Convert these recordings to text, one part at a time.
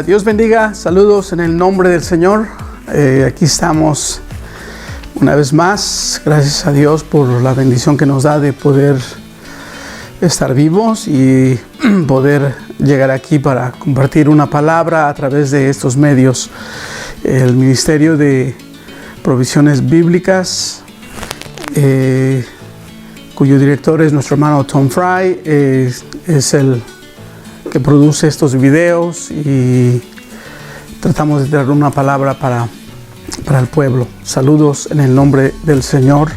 Dios bendiga, saludos en el nombre del Señor. Aquí estamos una vez más, gracias a Dios por la bendición que nos da de poder estar vivos y poder llegar aquí para compartir una palabra a través de estos medios. El Ministerio de Provisiones Bíblicas, cuyo director es nuestro hermano Tom Fry, es el que produce estos videos y tratamos de dar una palabra para el pueblo. Saludos en el nombre del Señor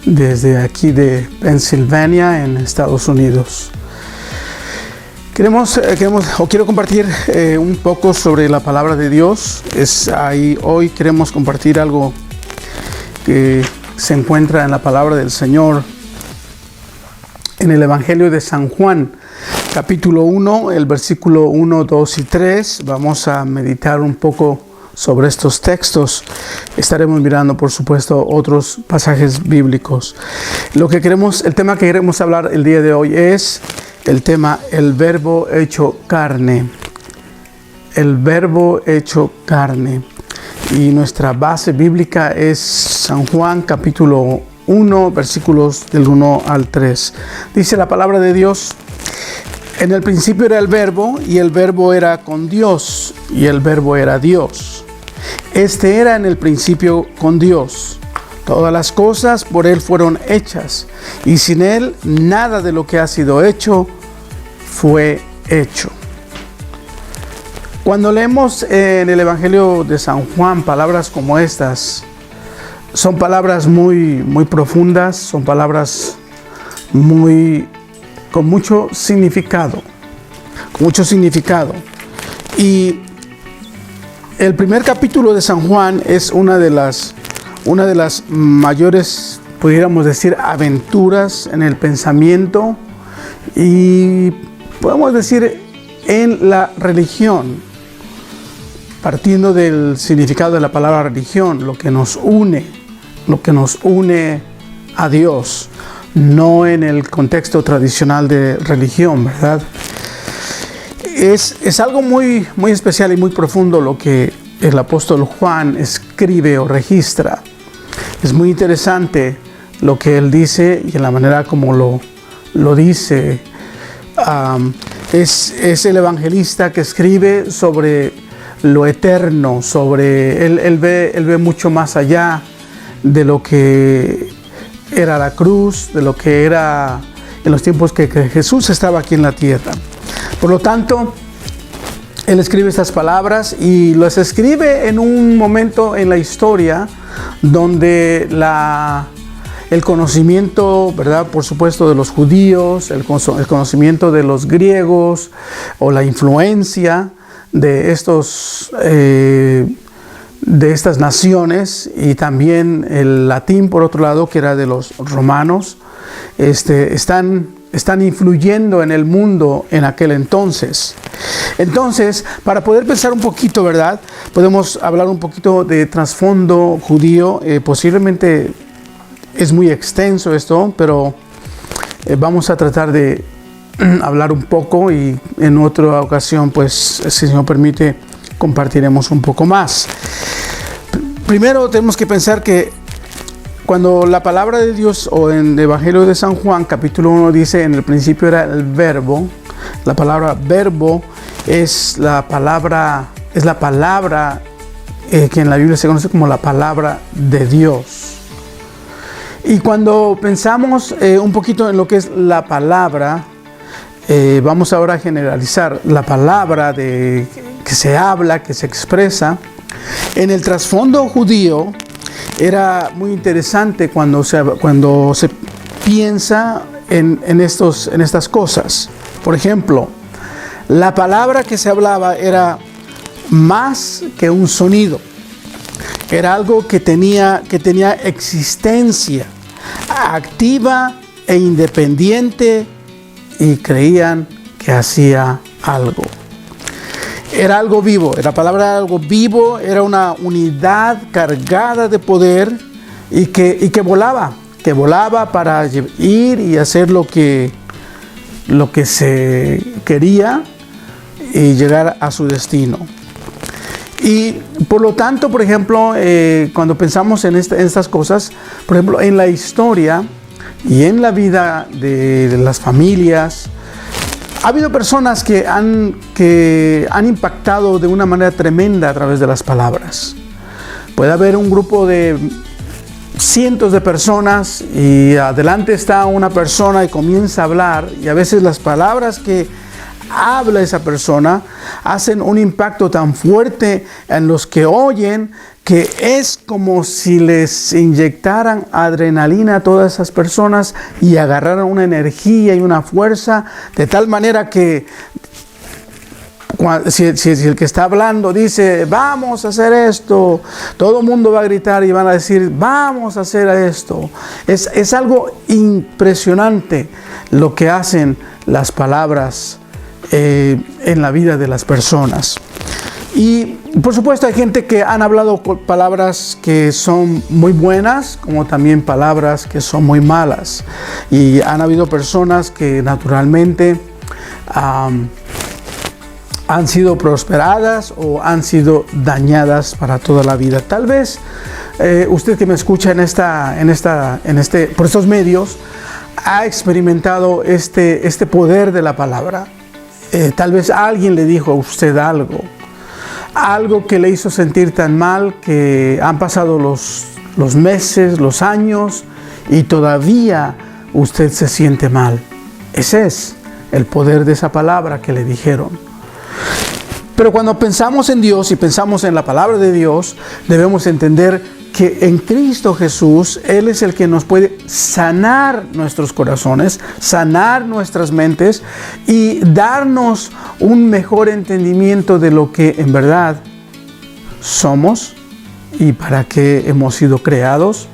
desde aquí de Pensilvania, en Estados Unidos. Quiero compartir un poco sobre la palabra de Dios. Hoy queremos compartir algo que se encuentra en la palabra del Señor en el Evangelio de San Juan, capítulo 1, el versículo 1, 2 y 3. Vamos a meditar un poco sobre estos textos. Estaremos mirando, por supuesto, otros pasajes bíblicos. El tema que queremos hablar el día de hoy es el tema el verbo hecho carne. El verbo hecho carne. Y nuestra base bíblica es San Juan, capítulo 1, versículos del 1 al 3. Dice la palabra de Dios: en el principio era el verbo, y el verbo era con Dios, y el verbo era Dios. Este era en el principio con Dios. Todas las cosas por Él fueron hechas, y sin Él nada de lo que ha sido hecho fue hecho. Cuando leemos en el Evangelio de San Juan palabras como estas, son palabras muy profundas, son palabras con mucho significado. Y el primer capítulo de San Juan es una de las mayores, pudiéramos decir, aventuras en el pensamiento y podemos decir en la religión, partiendo del significado de la palabra religión, lo que nos une a Dios, no en el contexto tradicional de religión, ¿verdad? Es algo muy especial y muy profundo lo que el apóstol Juan escribe o registra. Es muy interesante lo que él dice y en la manera como lo dice. Es el evangelista que escribe sobre lo eterno, él ve mucho más allá de lo que era la cruz, de lo que era en los tiempos que Jesús estaba aquí en la tierra. Por lo tanto, él escribe estas palabras y las escribe en un momento en la historia donde el conocimiento, ¿verdad?, por supuesto, de los judíos, el conocimiento de los griegos o la influencia de estas naciones, y también el latín, por otro lado, que era de los romanos, están influyendo en el mundo en aquel entonces. Entonces, para poder pensar un poquito, ¿verdad?, podemos hablar un poquito de trasfondo judío. Posiblemente es muy extenso esto, pero vamos a tratar de hablar un poco, y en otra ocasión, pues, si el Señor permite, compartiremos un poco más. Primero tenemos que pensar que cuando la palabra de Dios, o en el Evangelio de San Juan, capítulo 1, dice en el principio era el verbo, la palabra verbo es la palabra que en la Biblia se conoce como la palabra de Dios. Y cuando pensamos un poquito en lo que es la palabra, vamos ahora a generalizar la palabra que se habla, que se expresa. En el trasfondo judío era muy interesante cuando se piensa en estas cosas. Por ejemplo, la palabra que se hablaba era más que un sonido. Era algo que tenía existencia activa e independiente, y creían que hacía algo. Era algo vivo, la palabra era algo vivo, era una unidad cargada de poder y que volaba para ir y hacer lo que se quería, y llegar a su destino. Y por lo tanto, por ejemplo, cuando pensamos en estas cosas, por ejemplo, en la historia y en la vida de las familias, ha habido personas que han impactado de una manera tremenda a través de las palabras. Puede haber un grupo de cientos de personas y adelante está una persona y comienza a hablar, y a veces las palabras que habla esa persona hacen un impacto tan fuerte en los que oyen que es como si les inyectaran adrenalina a todas esas personas y agarraran una energía y una fuerza de tal manera que si el que está hablando dice vamos a hacer esto, todo el mundo va a gritar y van a decir vamos a hacer esto. Es algo impresionante lo que hacen las palabras en la vida de las personas. Y por supuesto hay gente que han hablado palabras que son muy buenas, como también palabras que son muy malas, y han habido personas que naturalmente han sido prosperadas o han sido dañadas para toda la vida. Tal vez usted que me escucha por estos medios ha experimentado este poder de la palabra. Tal vez alguien le dijo a usted algo que le hizo sentir tan mal que han pasado los meses, los años y todavía usted se siente mal. Ese es el poder de esa palabra que le dijeron. Pero cuando pensamos en Dios y pensamos en la palabra de Dios, debemos entender que en Cristo Jesús, Él es el que nos puede sanar nuestros corazones, sanar nuestras mentes y darnos un mejor entendimiento de lo que en verdad somos y para qué hemos sido creados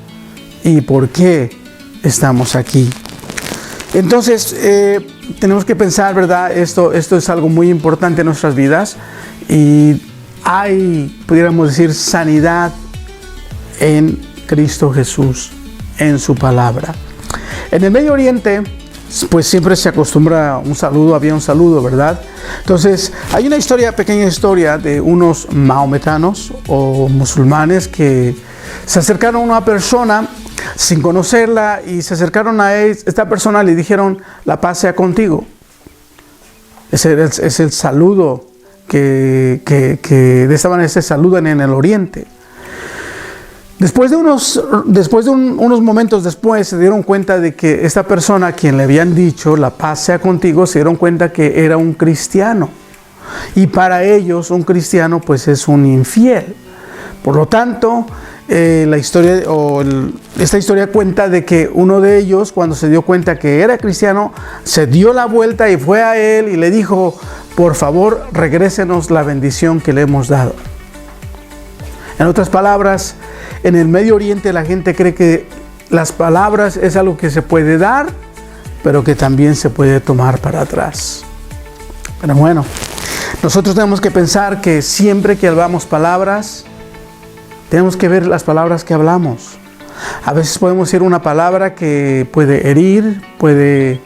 y por qué estamos aquí. Entonces, tenemos que pensar, ¿verdad? Esto es algo muy importante en nuestras vidas y hay, pudiéramos decir, sanidad en Cristo Jesús, en su palabra. En el Medio Oriente, pues siempre se acostumbra había un saludo, ¿verdad? Entonces, hay una pequeña historia de unos maometanos o musulmanes que se acercaron a una persona sin conocerla y se acercaron a esta persona y le dijeron, la paz sea contigo. Ese es el saludo que de esta manera se saludan en el Oriente. Después de unos momentos después se dieron cuenta de que esta persona a quien le habían dicho la paz sea contigo, se dieron cuenta que era un cristiano. Y para ellos un cristiano pues es un infiel. Por lo tanto, esta historia cuenta de que uno de ellos, cuando se dio cuenta que era cristiano, se dio la vuelta y fue a él y le dijo, por favor, regrésenos la bendición que le hemos dado. En otras palabras, en el Medio Oriente la gente cree que las palabras es algo que se puede dar, pero que también se puede tomar para atrás. Pero bueno, nosotros tenemos que pensar que siempre que hablamos palabras, tenemos que ver las palabras que hablamos. A veces podemos decir una palabra que puede herir, puede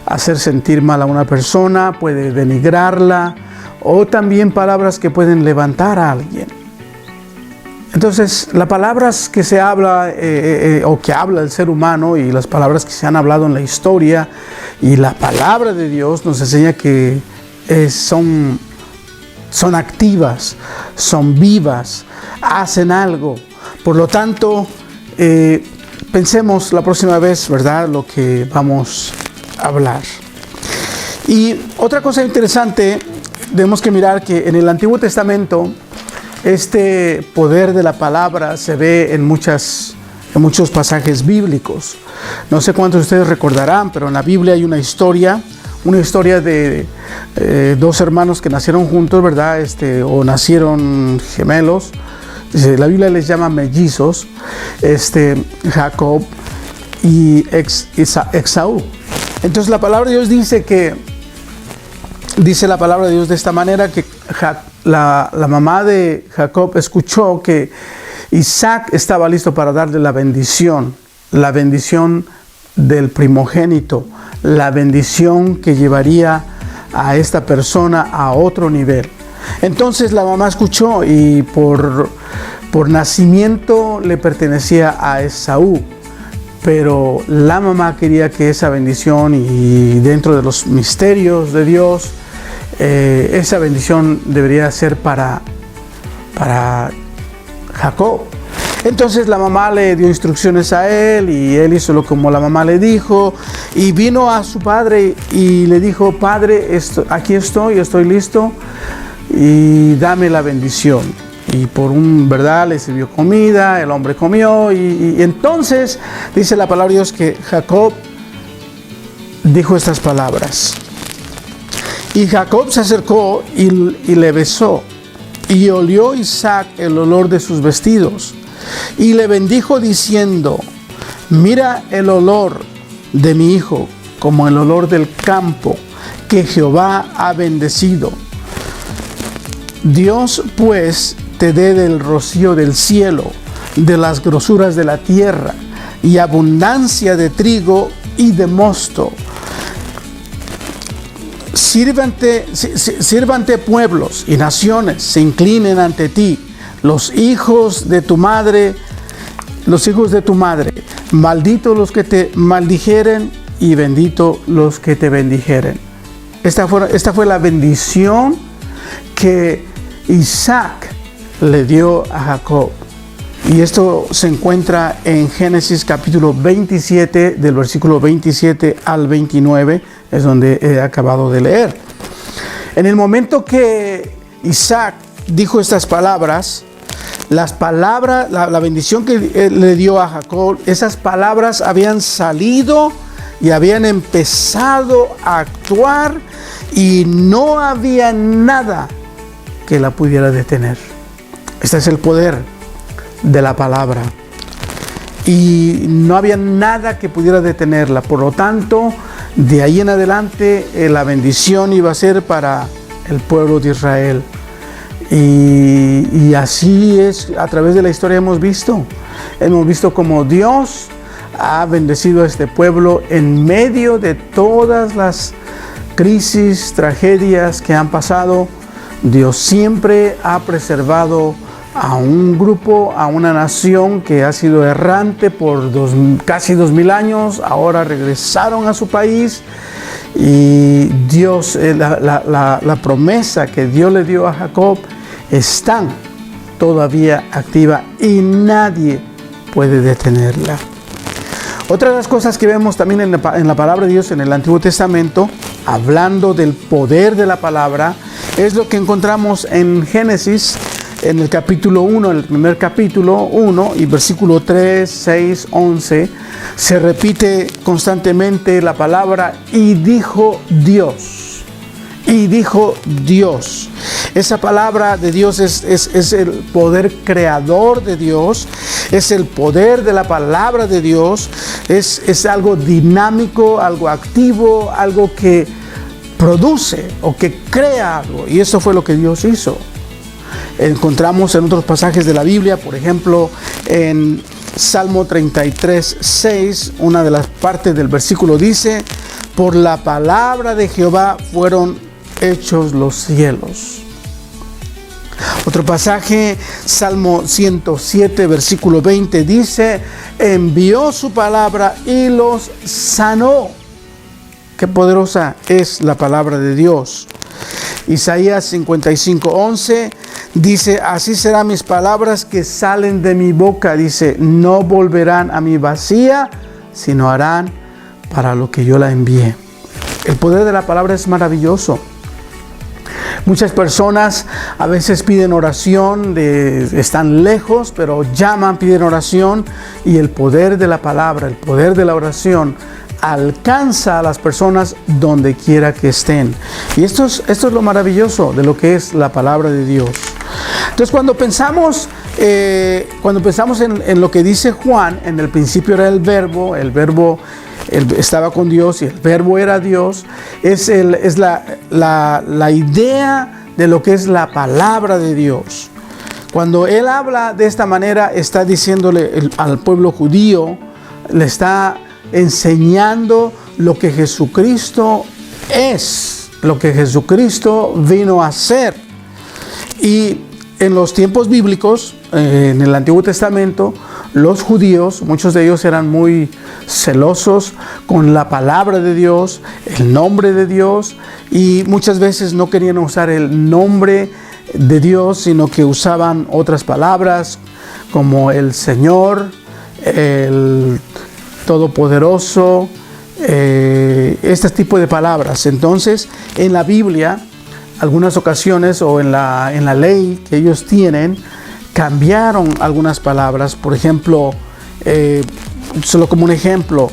hacer sentir mal a una persona, puede denigrarla, o también palabras que pueden levantar a alguien. Entonces, las palabras que se habla o que habla el ser humano y las palabras que se han hablado en la historia y la palabra de Dios nos enseña que son activas, son vivas, hacen algo. Por lo tanto, pensemos la próxima vez, ¿verdad?, lo que vamos a hablar. Y otra cosa interesante, tenemos que mirar que en el Antiguo Testamento este poder de la palabra se ve en muchos pasajes bíblicos. No sé cuántos de ustedes recordarán, pero en la Biblia hay una historia de dos hermanos que nacieron juntos, ¿verdad? O nacieron gemelos. La Biblia les llama mellizos, Jacob y Esaú. Entonces la palabra de Dios dice la palabra de Dios de esta manera que la mamá de Jacob escuchó que Isaac estaba listo para darle la bendición del primogénito, la bendición que llevaría a esta persona a otro nivel. Entonces la mamá escuchó y por nacimiento le pertenecía a Esaú, pero la mamá quería que esa bendición y dentro de los misterios de Dios, esa bendición debería ser para Jacob. Entonces la mamá le dio instrucciones a él y él hizo lo como la mamá le dijo y vino a su padre y le dijo: Padre, aquí estoy listo y dame la bendición. Y ¿verdad? Le sirvió comida, el hombre comió y entonces dice la palabra de Dios que Jacob dijo estas palabras. Y Jacob se acercó y le besó, y olió Isaac el olor de sus vestidos, y le bendijo diciendo: mira el olor de mi hijo, como el olor del campo que Jehová ha bendecido. Dios pues te dé del rocío del cielo, de las grosuras de la tierra, y abundancia de trigo y de mosto. Sírvante pueblos y naciones, se inclinen ante ti, los hijos de tu madre, malditos los que te maldijeren y bendito los que te bendijeren. Esta fue la bendición que Isaac le dio a Jacob. Y esto se encuentra en Génesis capítulo 27, del versículo 27 al 29, es donde he acabado de leer. En el momento que Isaac dijo estas palabras, la bendición que le dio a Jacob, esas palabras habían salido y habían empezado a actuar y no había nada que la pudiera detener. Este es el poder de la palabra y no había nada que pudiera detenerla. Por lo tanto, de ahí en adelante la bendición iba a ser para el pueblo de Israel. Y así es, a través de la historia hemos visto cómo Dios ha bendecido a este pueblo en medio de todas las crisis, tragedias que han pasado. Dios siempre ha preservado a un grupo, a una nación que ha sido errante por casi 2000 años. Ahora regresaron a su país y Dios, la promesa que Dios le dio a Jacob está todavía activa y nadie puede detenerla. Otra de las cosas que vemos también en la palabra de Dios en el Antiguo Testamento, hablando del poder de la palabra, es lo que encontramos en Génesis, en el capítulo 1, en el primer capítulo 1 y versículo 3, 6, 11, se repite constantemente la palabra y dijo Dios. Y dijo Dios. Esa palabra de Dios es el poder creador de Dios, es el poder de la palabra de Dios, es algo dinámico, algo activo, algo que produce o que crea algo. Y eso fue lo que Dios hizo. Encontramos en otros pasajes de la Biblia, por ejemplo, en Salmo 33, 6, una de las partes del versículo dice: por la palabra de Jehová fueron hechos los cielos. Otro pasaje, Salmo 107, versículo 20, dice: envió su palabra y los sanó. Qué poderosa es la palabra de Dios. Isaías 55, 11 dice: así serán mis palabras que salen de mi boca. Dice: no volverán a mí vacía, sino harán para lo que yo la envié. El poder de la palabra es maravilloso. Muchas personas a veces piden oración, están lejos, pero llaman, piden oración, y el poder de la palabra, el poder de la oración alcanza a las personas donde quiera que estén. Y esto es lo maravilloso de lo que es la palabra de Dios. Entonces, cuando pensamos en lo que dice Juan, en el principio era el verbo estaba con Dios y el verbo era Dios, es la idea de lo que es la palabra de Dios. Cuando él habla de esta manera, está diciéndole al pueblo judío, le está enseñando lo que Jesucristo es. lo que Jesucristo vino a hacer. Y en los tiempos bíblicos, en el Antiguo Testamento, los judíos, muchos de ellos eran muy celosos con la palabra de Dios, el nombre de Dios, y muchas veces no querían usar el nombre de Dios, sino que usaban otras palabras como el Señor, el Todopoderoso, este tipo de palabras. Entonces, en la Biblia, algunas ocasiones o en la ley que ellos tienen, cambiaron algunas palabras. Por ejemplo, solo como un ejemplo,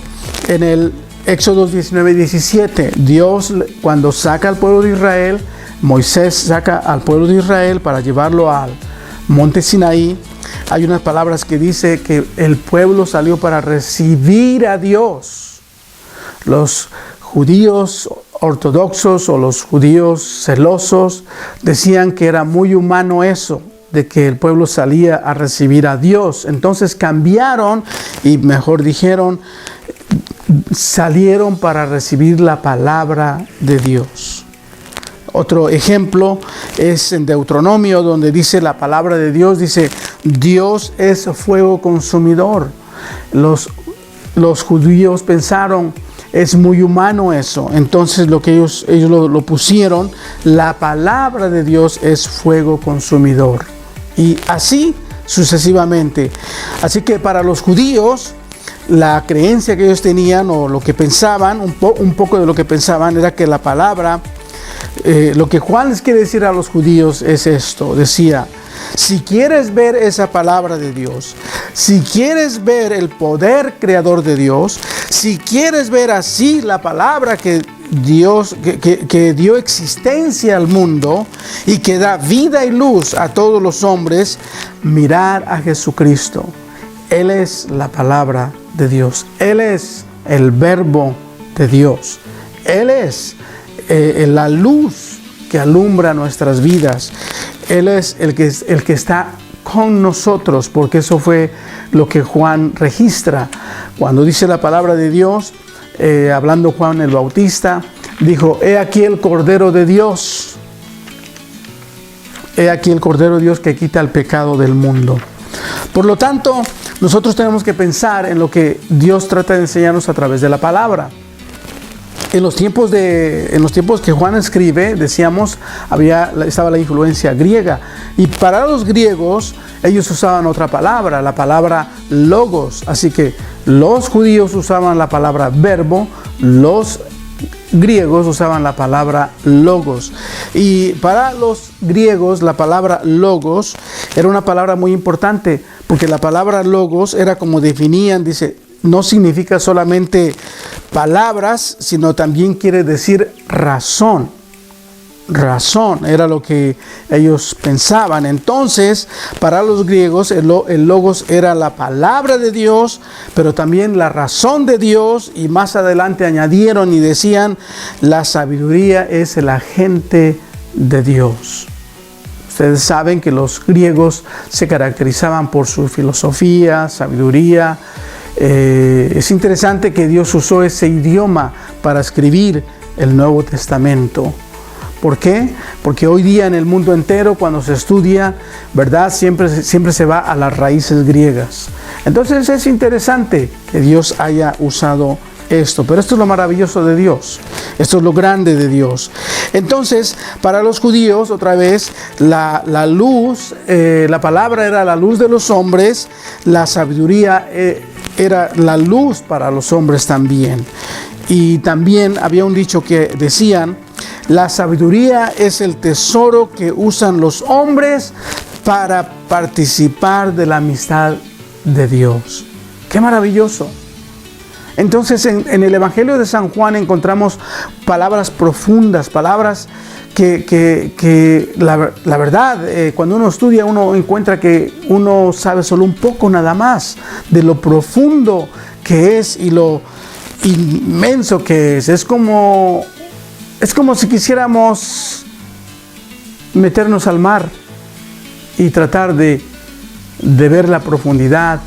en el Éxodo 19:17, Dios, cuando saca al pueblo de Israel, Moisés saca al pueblo de Israel para llevarlo al monte Sinaí, hay unas palabras que dice que el pueblo salió para recibir a Dios. Los judíos ortodoxos o los judíos celosos decían que era muy humano eso, de que el pueblo salía a recibir a Dios. Entonces cambiaron y mejor dijeron, salieron para recibir la palabra de Dios. Otro ejemplo es en Deuteronomio, donde dice la palabra de Dios, dice, Dios es fuego consumidor. Los judíos pensaron, es muy humano eso. Entonces lo que ellos lo pusieron, la palabra de Dios es fuego consumidor. Y así sucesivamente. Así que para los judíos, la creencia que ellos tenían o lo que pensaban, un poco de lo que pensaban era que la palabra, lo que Juan les quiere decir a los judíos es esto. Decía, si quieres ver esa palabra de Dios, si quieres ver el poder creador de Dios, si quieres ver así la palabra que Dios, que dio existencia al mundo y que da vida y luz a todos los hombres, mirar a Jesucristo. Él es la palabra de Dios. Él es el verbo de Dios. Él es la luz que alumbra nuestras vidas. Él es el que está con nosotros, porque eso fue lo que Juan registra. Cuando dice la palabra de Dios, hablando Juan el Bautista, dijo, he aquí el Cordero de Dios. He aquí el Cordero de Dios que quita el pecado del mundo. Por lo tanto, nosotros tenemos que pensar en lo que Dios trata de enseñarnos a través de la palabra. En los tiempos que Juan escribe, decíamos, estaba la influencia griega. Y para los griegos, ellos usaban otra palabra, la palabra logos. Así que los judíos usaban la palabra verbo, los griegos usaban la palabra logos. Y para los griegos, la palabra logos era una palabra muy importante, porque la palabra logos era como definían, dice, no significa solamente palabras, sino también quiere decir razón. Razón era lo que ellos pensaban. Entonces, para los griegos, el logos era la palabra de Dios, pero también la razón de Dios. Y más adelante añadieron y decían, la sabiduría es el agente de Dios. Ustedes saben que los griegos se caracterizaban por su filosofía, sabiduría. Es interesante que Dios usó ese idioma para escribir el Nuevo Testamento. ¿Por qué? Porque hoy día en el mundo entero, cuando se estudia, ¿verdad? Siempre se va a las raíces griegas. Entonces es interesante que Dios haya usado esto. Pero esto es lo maravilloso de Dios. Esto es lo grande de Dios. Entonces, para los judíos, otra vez, la luz, la palabra era la luz de los hombres, la sabiduría era la luz para los hombres también. Y también había un dicho que decían, la sabiduría es el tesoro que usan los hombres para participar de la amistad de Dios. ¡Qué maravilloso! Entonces, en el Evangelio de San Juan encontramos palabras profundas, palabras que la verdad, cuando uno estudia, uno encuentra que uno sabe solo un poco nada más de lo profundo que es y lo inmenso que es. Es como si quisiéramos meternos al mar y tratar de ver la profundidad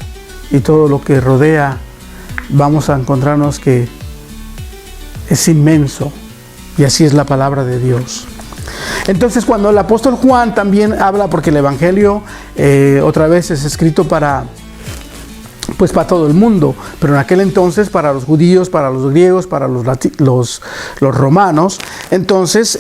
y todo lo que rodea. Vamos a encontrarnos que es inmenso, Y así es la palabra de Dios. Entonces, cuando el apóstol Juan también habla, porque el Evangelio otra vez es escrito para todo el mundo, pero en aquel entonces para los judíos, para los griegos, para los romanos. Entonces,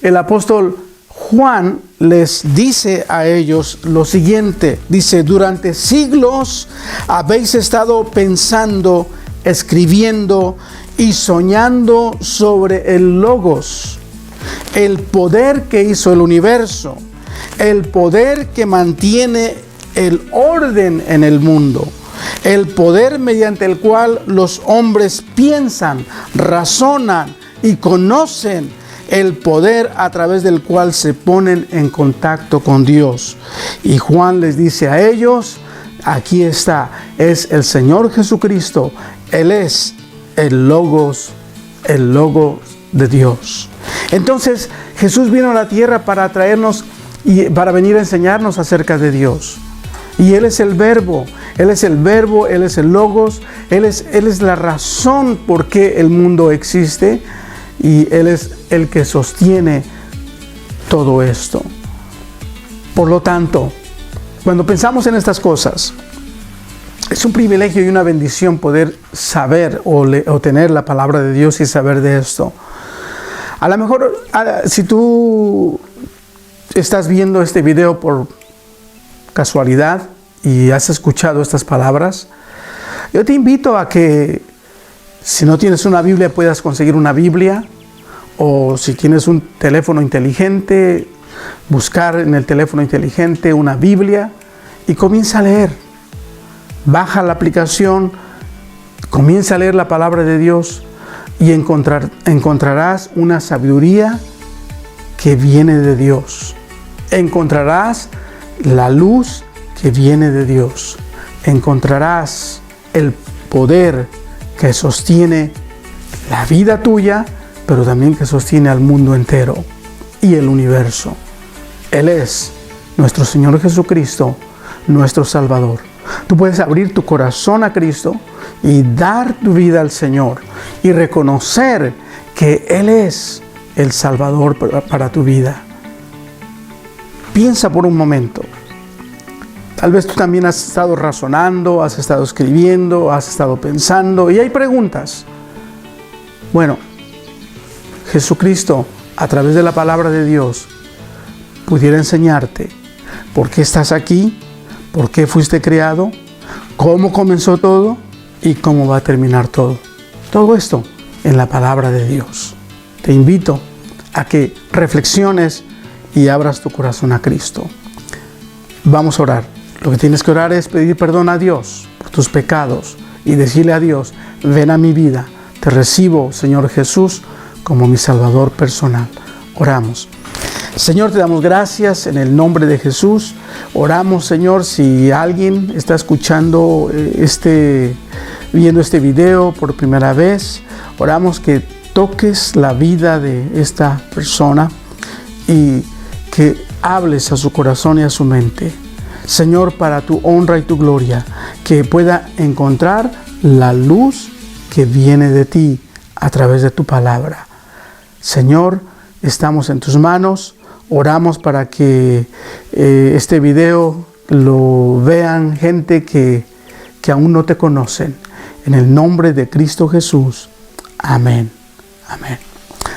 el apóstol Juan les dice a ellos lo siguiente, dice: durante siglos habéis estado pensando, escribiendo y soñando sobre el Logos, el poder que hizo el universo, el poder que mantiene el orden en el mundo, el poder mediante el cual los hombres piensan, razonan y conocen, el poder a través del cual se ponen en contacto con Dios. Y Juan les dice a ellos: aquí está, es el Señor Jesucristo, Él es el Logos de Dios. Entonces Jesús vino a la tierra para traernos y para venir a enseñarnos acerca de Dios. Y Él es el Verbo, Él es el Verbo, Él es el Logos, Él es la razón por qué el mundo existe, y Él es el que sostiene todo esto. Por lo tanto, cuando pensamos en estas cosas, es un privilegio y una bendición poder saber o tener la palabra de Dios y saber de esto. A lo mejor, si tú estás viendo este video por casualidad y has escuchado estas palabras, yo te invito a que, si no tienes una Biblia, puedas conseguir una Biblia, o si tienes un teléfono inteligente, buscar en el teléfono inteligente una Biblia y comienza a leer. Baja la aplicación, comienza a leer la palabra de Dios y encontrarás una sabiduría que viene de Dios. Encontrarás la luz que viene de Dios. Encontrarás el poder que sostiene la vida tuya, pero también que sostiene al mundo entero y el universo. Él es nuestro Señor Jesucristo, nuestro Salvador. Tú puedes abrir tu corazón a Cristo y dar tu vida al Señor y reconocer que Él es el Salvador para tu vida. Piensa por un momento. Tal vez tú también has estado razonando, has estado escribiendo, has estado pensando y hay preguntas. Bueno, Jesucristo, a través de la palabra de Dios, pudiera enseñarte por qué estás aquí, por qué fuiste creado, cómo comenzó todo y cómo va a terminar todo. Todo esto en la palabra de Dios. Te invito a que reflexiones y abras tu corazón a Cristo. Vamos a orar. Lo que tienes que orar es pedir perdón a Dios por tus pecados y decirle a Dios: ven a mi vida, te recibo, Señor Jesús, como mi Salvador personal. Oramos. Señor, te damos gracias en el nombre de Jesús. Oramos, Señor, si alguien está escuchando viendo este video por primera vez, oramos que toques la vida de esta persona y que hables a su corazón y a su mente. Señor, para tu honra y tu gloria, que pueda encontrar la luz que viene de ti a través de tu palabra. Señor, estamos en tus manos. Oramos para que este video lo vean gente que aún no te conocen. En el nombre de Cristo Jesús. Amén. Amén.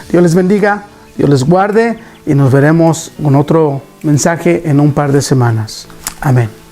Dios les bendiga, Dios les guarde y nos veremos con otro mensaje en un par de semanas. Amén.